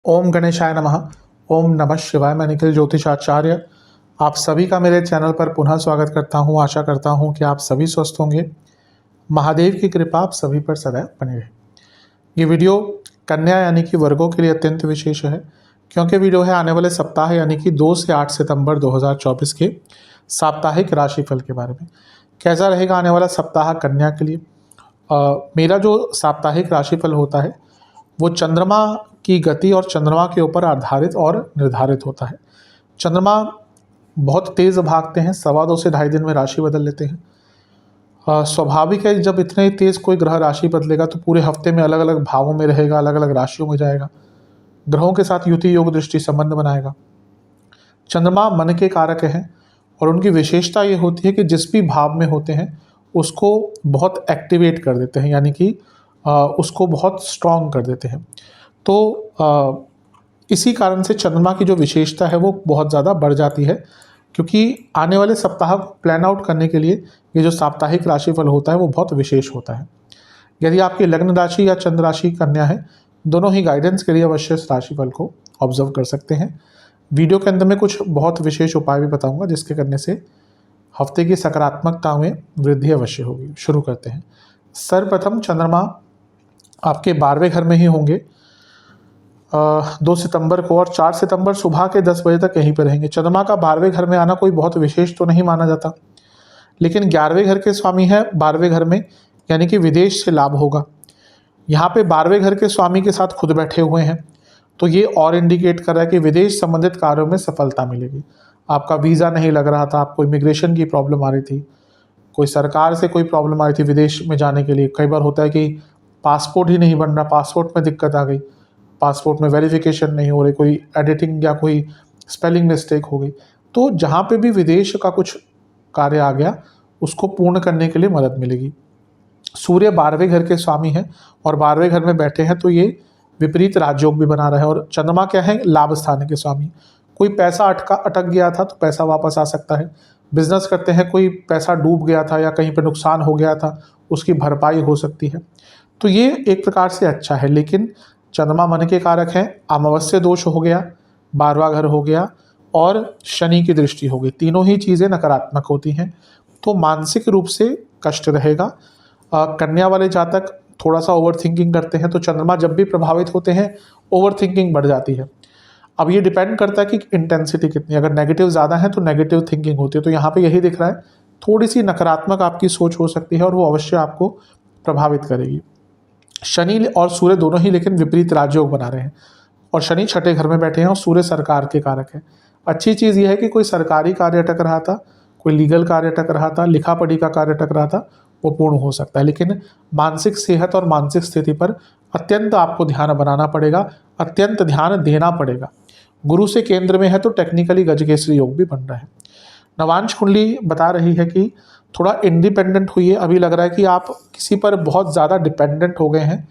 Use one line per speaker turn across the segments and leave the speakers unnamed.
ओम गणेशाय नमः। ओम नमः शिवाय। मैं निखिल ज्योतिषाचार्य आप सभी का मेरे चैनल पर पुनः स्वागत करता हूं। आशा करता हूं कि आप सभी स्वस्थ होंगे। महादेव की कृपा आप सभी पर सदैव बनी रहे। ये वीडियो कन्या यानी कि वर्गों के लिए अत्यंत विशेष है, क्योंकि वीडियो है आने वाले सप्ताह यानी कि 2 से 8 सितंबर 2024 के साप्ताहिक राशिफल के बारे में। कैसा रहेगा आने वाला सप्ताह कन्या के लिए। मेरा जो साप्ताहिक राशिफल होता है वो चंद्रमा की गति और चंद्रमा के ऊपर आधारित और निर्धारित होता है। चंद्रमा बहुत तेज़ भागते हैं, 2.25 से 2.5 दिन में राशि बदल लेते हैं। स्वाभाविक है, जब इतने तेज़ कोई ग्रह राशि बदलेगा तो पूरे हफ्ते में अलग अलग भावों में रहेगा, अलग अलग राशियों में जाएगा, ग्रहों के साथ युति योग दृष्टि संबंध बनाएगा। चंद्रमा मन के कारक हैं और उनकी विशेषता ये होती है कि जिस भी भाव में होते हैं उसको बहुत एक्टिवेट कर देते हैं, यानी कि उसको बहुत स्ट्रॉन्ग कर देते हैं। तो इसी कारण से चंद्रमा की जो विशेषता है वो बहुत ज़्यादा बढ़ जाती है, क्योंकि आने वाले सप्ताह को प्लान आउट करने के लिए ये जो साप्ताहिक राशिफल होता है वो बहुत विशेष होता है। यदि आपकी लग्न राशि या चंद्र राशि कन्या है, दोनों ही गाइडेंस के लिए अवश्य इस राशिफल को ऑब्जर्व कर सकते हैं। वीडियो के अंदर में कुछ बहुत विशेष उपाय भी बताऊंगा जिसके करने से हफ्ते की सकारात्मकता में वृद्धि अवश्य होगी। शुरू करते हैं। सर्वप्रथम चंद्रमा आपके 12वें घर में ही होंगे 2 सितंबर को, और 4 सितंबर सुबह के 10 बजे तक यहीं पर रहेंगे। चंद्रमा का 12वें घर में आना कोई बहुत विशेष तो नहीं माना जाता, लेकिन 11वें घर के स्वामी है 12वें घर में, यानी कि विदेश से लाभ होगा। यहाँ पे 12वें घर के स्वामी के साथ खुद बैठे हुए हैं, तो ये और इंडिकेट कर रहा है कि विदेश संबंधित कार्यों में सफलता मिलेगी। आपका वीज़ा नहीं लग रहा था, आपको इमिग्रेशन की प्रॉब्लम आ रही थी, कोई सरकार से कोई प्रॉब्लम आ रही थी विदेश में जाने के लिए। कई बार होता है कि पासपोर्ट ही नहीं बन रहा, पासपोर्ट में दिक्कत आ गई, पासपोर्ट में वेरिफिकेशन नहीं हो रही, कोई एडिटिंग या कोई स्पेलिंग मिस्टेक हो गई, तो जहाँ पे भी विदेश का कुछ कार्य आ गया उसको पूर्ण करने के लिए मदद मिलेगी। सूर्य 12वें घर के स्वामी हैं और 12वें घर में बैठे हैं, तो ये विपरीत राजयोग भी बना रहा है। और चंद्रमा क्या है, लाभ स्थान के स्वामी। कोई पैसा अटक गया था तो पैसा वापस आ सकता है। बिजनेस करते हैं, कोई पैसा डूब गया था या कहीं पर नुकसान हो गया था, उसकी भरपाई हो सकती है। तो ये एक प्रकार से अच्छा है, लेकिन चंद्रमा मन के कारक हैं। अमावस्या दोष हो गया, 12वां घर हो गया और शनि की दृष्टि हो गई, तीनों ही चीज़ें नकारात्मक होती हैं, तो मानसिक रूप से कष्ट रहेगा। कन्या वाले जातक थोड़ा सा ओवर थिंकिंग करते हैं, तो चंद्रमा जब भी प्रभावित होते हैं ओवर थिंकिंग बढ़ जाती है। अब ये डिपेंड करता है कि इंटेंसिटी कितनी, अगर नेगेटिव ज़्यादा है तो नेगेटिव थिंकिंग होती है। तो यहाँ पे यही दिख रहा है, थोड़ी सी नकारात्मक आपकी सोच हो सकती है और वो अवश्य आपको प्रभावित करेगी। शनि और सूर्य दोनों ही लेकिन विपरीत राजयोग बना रहे हैं, और शनि 6ठे घर में बैठे हैं और सूर्य सरकार के कारक है। अच्छी चीज़ यह है कि कोई सरकारी कार्य अटक रहा था, कोई लीगल कार्य अटक रहा था, लिखा पढ़ी का कार्य अटक रहा था, वो पूर्ण हो सकता है। लेकिन मानसिक सेहत और मानसिक स्थिति पर अत्यंत आपको ध्यान बनाना पड़ेगा, अत्यंत ध्यान देना पड़ेगा। गुरु से केंद्र में है तो टेक्निकली गजकेसरी योग भी बन रहा है। नवांश कुंडली बता रही है कि थोड़ा इंडिपेंडेंट हुई है। अभी लग रहा है कि आप किसी पर बहुत ज़्यादा डिपेंडेंट हो गए हैं,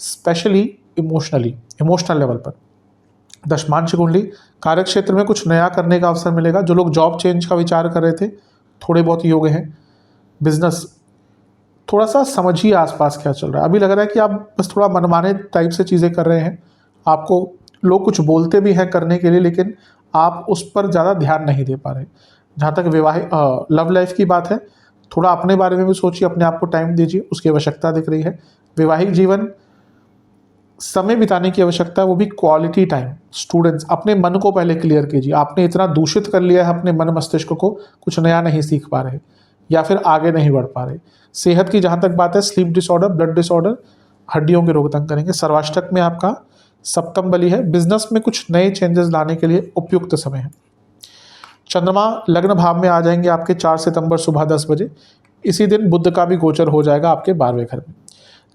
स्पेशली इमोशनल लेवल पर। दशमांश कुंडली कार्य क्षेत्र में कुछ नया करने का अवसर मिलेगा। जो लोग जॉब चेंज का विचार कर रहे थे, थोड़े बहुत योग हैं। बिजनेस थोड़ा सा समझिए आसपास क्या चल रहा है। अभी लग रहा है कि आप बस थोड़ा मनमाने टाइप से चीज़ें कर रहे हैं, आपको लोग कुछ बोलते भी हैं करने के लिए, लेकिन आप उस पर ज़्यादा ध्यान नहीं दे पा रहे। जहाँ तक लव लाइफ की बात है, थोड़ा अपने बारे में भी सोचिए, अपने आप को टाइम दीजिए, उसकी आवश्यकता दिख रही है। वैवाहिक जीवन समय बिताने की आवश्यकता है, वो भी क्वालिटी टाइम। स्टूडेंट्स अपने मन को पहले क्लियर कीजिए। आपने इतना दूषित कर लिया है अपने मन मस्तिष्क को, कुछ नया नहीं सीख पा रहे या फिर आगे नहीं बढ़ पा रहे। सेहत की जहाँ तक बात है, स्लीप डिसऑर्डर, ब्लड डिसऑर्डर, हड्डियों के रोग तंग करेंगे। सर्वाष्टक में आपका सप्तम बली है। बिजनेस में कुछ नए चेंजेस लाने के लिए उपयुक्त समय है। चंद्रमा लग्न भाव में आ जाएंगे आपके 4 सितंबर सुबह 10 बजे। इसी दिन बुध का भी गोचर हो जाएगा आपके 12वें घर में।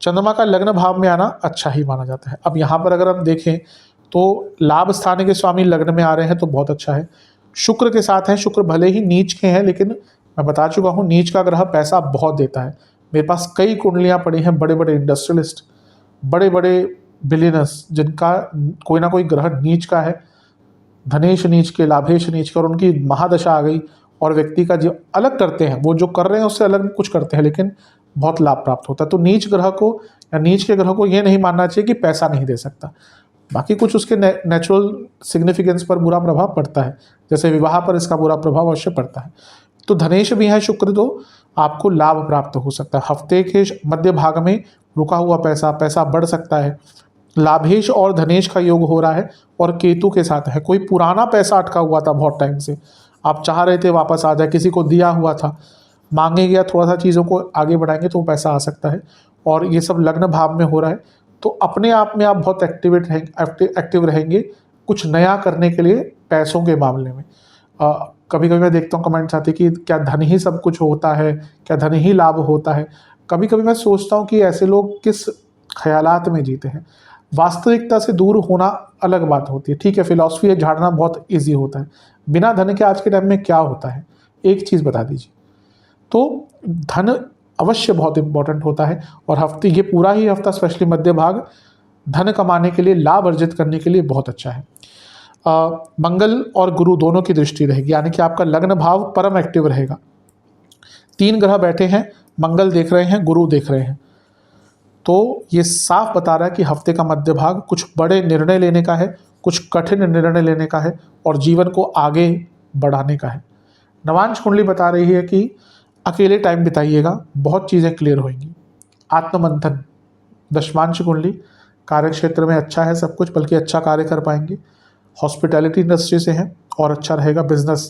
चंद्रमा का लग्न भाव में आना अच्छा ही माना जाता है। अब यहाँ पर अगर हम देखें तो लाभ स्थान के स्वामी लग्न में आ रहे हैं तो बहुत अच्छा है। शुक्र के साथ हैं, शुक्र भले ही नीच के हैं, लेकिन मैं बता चुका हूँ नीच का ग्रह पैसा बहुत देता है। मेरे पास कई कुंडलियाँ पड़ी हैं, बड़े बड़े इंडस्ट्रियलिस्ट, बड़े बड़े बिलियनर्स, जिनका कोई ना कोई ग्रह नीच का है, धनेश नीच के, लाभेश नीच के, और उनकी महादशा आ गई और व्यक्ति का जो अलग करते हैं, वो जो कर रहे हैं उससे अलग कुछ करते हैं, लेकिन बहुत लाभ प्राप्त होता है। तो नीच ग्रह को या नीच के ग्रह को ये नहीं मानना चाहिए कि पैसा नहीं दे सकता, बाकी कुछ उसके नेचुरल सिग्निफिकेंस पर बुरा प्रभाव पड़ता है, जैसे विवाह पर इसका बुरा प्रभाव अवश्य पड़ता है। तो धनेश भी है शुक्र, तो आपको लाभ प्राप्त हो सकता है। हफ्ते के मध्य भाग में रुका हुआ पैसा बढ़ सकता है। लाभेश और धनेश का योग हो रहा है और केतु के साथ है। कोई पुराना पैसा अटका हुआ था बहुत टाइम से, आप चाह रहे थे वापस आ जाए, किसी को दिया हुआ था, मांगेंगे या थोड़ा सा चीज़ों को आगे बढ़ाएंगे तो वो पैसा आ सकता है। और ये सब लग्न भाव में हो रहा है, तो अपने आप में आप बहुत एक्टिव रहेंगे कुछ नया करने के लिए पैसों के मामले में। कभी कभी मैं देखता हूँ कमेंट्स आते कि क्या धन ही सब कुछ होता है, क्या धन ही लाभ होता है। कभी कभी मैं सोचता हूँ कि ऐसे लोग किस ख्यालात में जीते हैं। वास्तविकता से दूर होना अलग बात होती है, ठीक है, फिलॉसफी झाड़ना बहुत ईजी होता है। बिना धन के आज के टाइम में क्या होता है, एक चीज़ बता दीजिए। तो धन अवश्य बहुत इंपॉर्टेंट होता है, और हफ्ते, ये पूरा ही हफ्ता स्पेशली मध्य भाग धन कमाने के लिए, लाभ अर्जित करने के लिए बहुत अच्छा है। मंगल और गुरु दोनों की दृष्टि रहेगी, यानी कि आपका लग्न भाव परम एक्टिव रहेगा। 3 ग्रह बैठे हैं, मंगल देख रहे हैं, गुरु देख रहे हैं, तो ये साफ बता रहा है कि हफ्ते का मध्य भाग कुछ बड़े निर्णय लेने का है, कुछ कठिन निर्णय लेने का है और जीवन को आगे बढ़ाने का है। नवांश कुंडली बता रही है कि अकेले टाइम बिताइएगा, बहुत चीज़ें क्लियर होंगी। आत्ममंथन, दशमांश कुंडली, कार्य क्षेत्र में अच्छा है सब कुछ, बल्कि अच्छा कार्य कर पाएंगे। हॉस्पिटैलिटी इंडस्ट्री से हैं और अच्छा रहेगा। बिजनेस,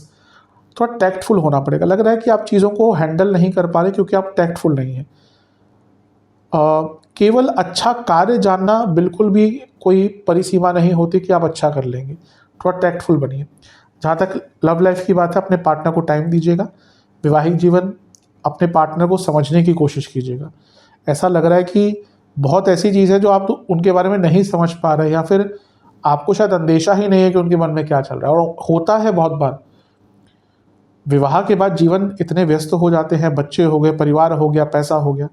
थोड़ा टैक्टफुल होना पड़ेगा। लग रहा है कि आप चीज़ों को हैंडल नहीं कर पा रहे क्योंकि आप टैक्टफुल नहीं हैं। केवल अच्छा कार्य जानना बिल्कुल भी कोई परिसीमा नहीं होती कि आप अच्छा कर लेंगे, थोड़ा टैक्टफुल बनिए। जहाँ तक लव लाइफ की बात है, अपने पार्टनर को टाइम दीजिएगा। वैवाहिक जीवन, अपने पार्टनर को समझने की कोशिश कीजिएगा। ऐसा लग रहा है कि बहुत ऐसी चीज़ है जो आप तो उनके बारे में नहीं समझ पा रहे, या फिर आपको शायद अंदेशा ही नहीं है कि उनके मन में क्या चल रहा है। और होता है बहुत बार, विवाह के बाद जीवन इतने व्यस्त हो जाते हैं, बच्चे हो गए, परिवार हो गया, पैसा हो गया,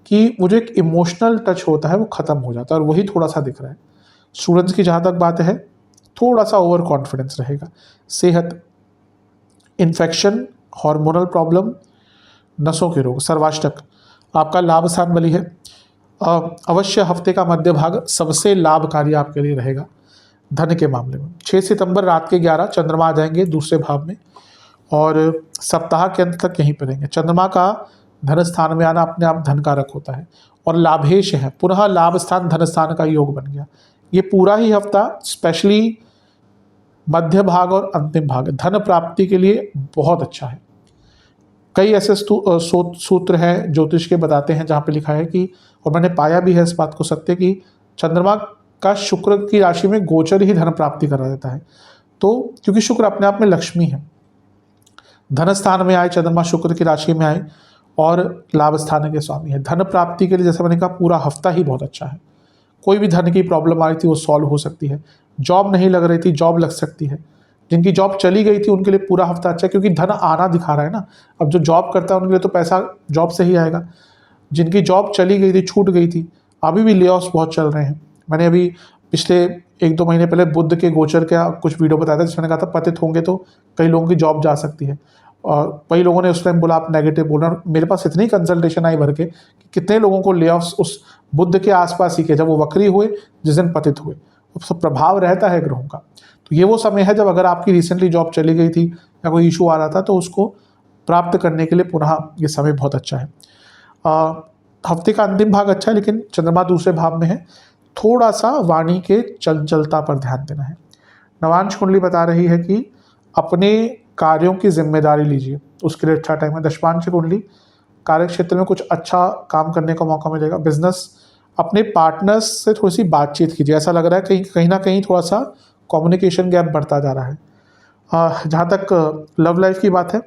कि मुझे एक इमोशनल टच होता है वो ख़त्म हो जाता है, और वही थोड़ा सा दिख रहा है। स्टूडेंट्स की जहाँ तक बात है, थोड़ा सा ओवर कॉन्फिडेंस रहेगा। सेहत, इन्फेक्शन, हार्मोनल प्रॉब्लम, नसों के रोग। सर्वाष्टक आपका लाभ स्थान बली है। अवश्य हफ्ते का मध्य भाग सबसे लाभकारी आपके लिए रहेगा धन के मामले में। 6 सितंबर रात के 11 चंद्रमा आ जाएंगे दूसरे भाव में, और सप्ताह के अंत तक यहीं पर रहेंगे। चंद्रमा का धन स्थान में आना अपने आप धन कारक होता है, और लाभेश है, पुनः लाभ स्थान धन स्थान का योग बन गया। ये पूरा ही हफ्ता स्पेशली मध्य भाग और अंतिम भाग धन प्राप्ति के लिए बहुत अच्छा है। कई ऐसे सूत्र हैं ज्योतिष के बताते हैं जहाँ पे लिखा है कि, और मैंने पाया भी है इस बात को सत्य, कि चंद्रमा का शुक्र की राशि में गोचर ही धन प्राप्ति करा देता है। तो क्योंकि शुक्र अपने आप में लक्ष्मी है, धन स्थान में आए चंद्रमा, शुक्र की राशि में आए और लाभ स्थान के स्वामी है। धन प्राप्ति के लिए जैसे मैंने कहा पूरा हफ्ता ही बहुत अच्छा है। कोई भी धन की प्रॉब्लम आ रही थी वो सॉल्व हो सकती है। जॉब नहीं लग रही थी, जॉब लग सकती है। जिनकी जॉब चली गई थी उनके लिए पूरा हफ्ता अच्छा है, क्योंकि धन आना दिखा रहा है ना। अब जो जॉब करता है उनके लिए तो पैसा जॉब से ही आएगा। जिनकी जॉब चली गई थी, छूट गई थी, अभी भी ले-ऑफ्स बहुत चल रहे हैं। मैंने अभी पिछले 1-2 महीने पहले बुध के गोचर का कुछ वीडियो बताया था, जिसमें कहा था पतित होंगे तो कई लोगों की जॉब जा सकती है। और कई लोगों ने उस टाइम बोला आप नेगेटिव बोल रहे हैं। मेरे पास इतनी कंसल्टेशन आई भर के कि कितने लोगों को ले-ऑफ्स उस बुध के आसपास ही किए, जब वो वक्री हुए, जिस दिन पतित हुए। तो सब प्रभाव रहता है ग्रहों का। तो ये वो समय है जब अगर आपकी रिसेंटली जॉब चली गई थी या कोई इशू आ रहा था, तो उसको प्राप्त करने के लिए पुनः ये समय बहुत अच्छा है। हफ्ते का अंतिम भाग अच्छा है, लेकिन चंद्रमा दूसरे भाव में है, थोड़ा सा वाणी के चंचलता पर ध्यान देना है। नवांश कुंडली बता रही है कि अपने कार्यों की जिम्मेदारी लीजिए, उसके लिए अच्छा टाइम है। दशमांश कुंडली, कार्य क्षेत्र में कुछ अच्छा काम करने का मौका मिलेगा। बिजनेस, अपने पार्टनर्स से थोड़ी सी बातचीत कीजिए। ऐसा लग रहा है कहीं ना कहीं थोड़ा सा कम्युनिकेशन गैप बढ़ता जा रहा है। जहाँ तक लव लाइफ की बात है,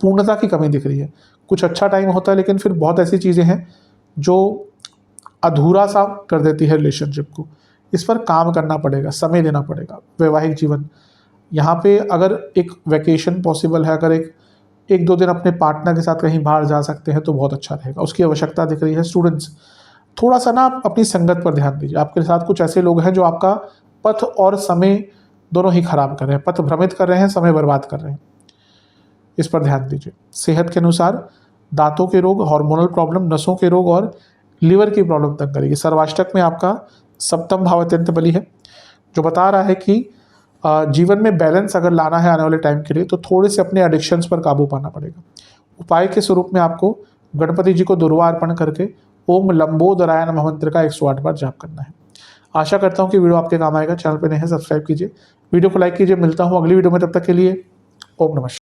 पूर्णता की कमी दिख रही है। कुछ अच्छा टाइम होता है, लेकिन फिर बहुत ऐसी चीज़ें हैं जो अधूरा सा कर देती है रिलेशनशिप को। इस पर काम करना पड़ेगा, समय देना पड़ेगा। वैवाहिक जीवन, यहाँ पे अगर एक वैकेशन पॉसिबल है, अगर एक 2 दिन अपने पार्टनर के साथ कहीं बाहर जा सकते हैं तो बहुत अच्छा रहेगा, उसकी आवश्यकता दिख रही है। स्टूडेंट्स, थोड़ा सा ना आप अपनी संगत पर ध्यान दीजिए। आपके साथ कुछ ऐसे लोग हैं जो आपका पथ और समय दोनों ही खराब कर रहे हैं, पथ भ्रमित कर रहे हैं, समय बर्बाद कर रहे हैं, इस पर ध्यान दीजिए। सेहत के अनुसार दांतों के रोग, हार्मोनल प्रॉब्लम, नसों के रोग और लिवर की प्रॉब्लम तंग करेगी। सर्वाष्टक में आपका सप्तम भाव अत्यंत बली है, जो बता रहा है कि जीवन में बैलेंस अगर लाना है आने वाले टाइम के लिए तो थोड़े से अपने एडिक्शंस पर काबू पाना पड़ेगा। उपाय के स्वरूप में आपको गणपति जी को दुर्वा अर्पण करके ओम लंबोदराय नमः मंत्र का 108 बार जाप करना है। आशा करता हूँ कि वीडियो आपके काम आएगा। चैनल पर नए हैं सब्सक्राइब कीजिए, वीडियो को लाइक कीजिए। मिलता हूँ अगली वीडियो में, तब तक के लिए ओम नमः।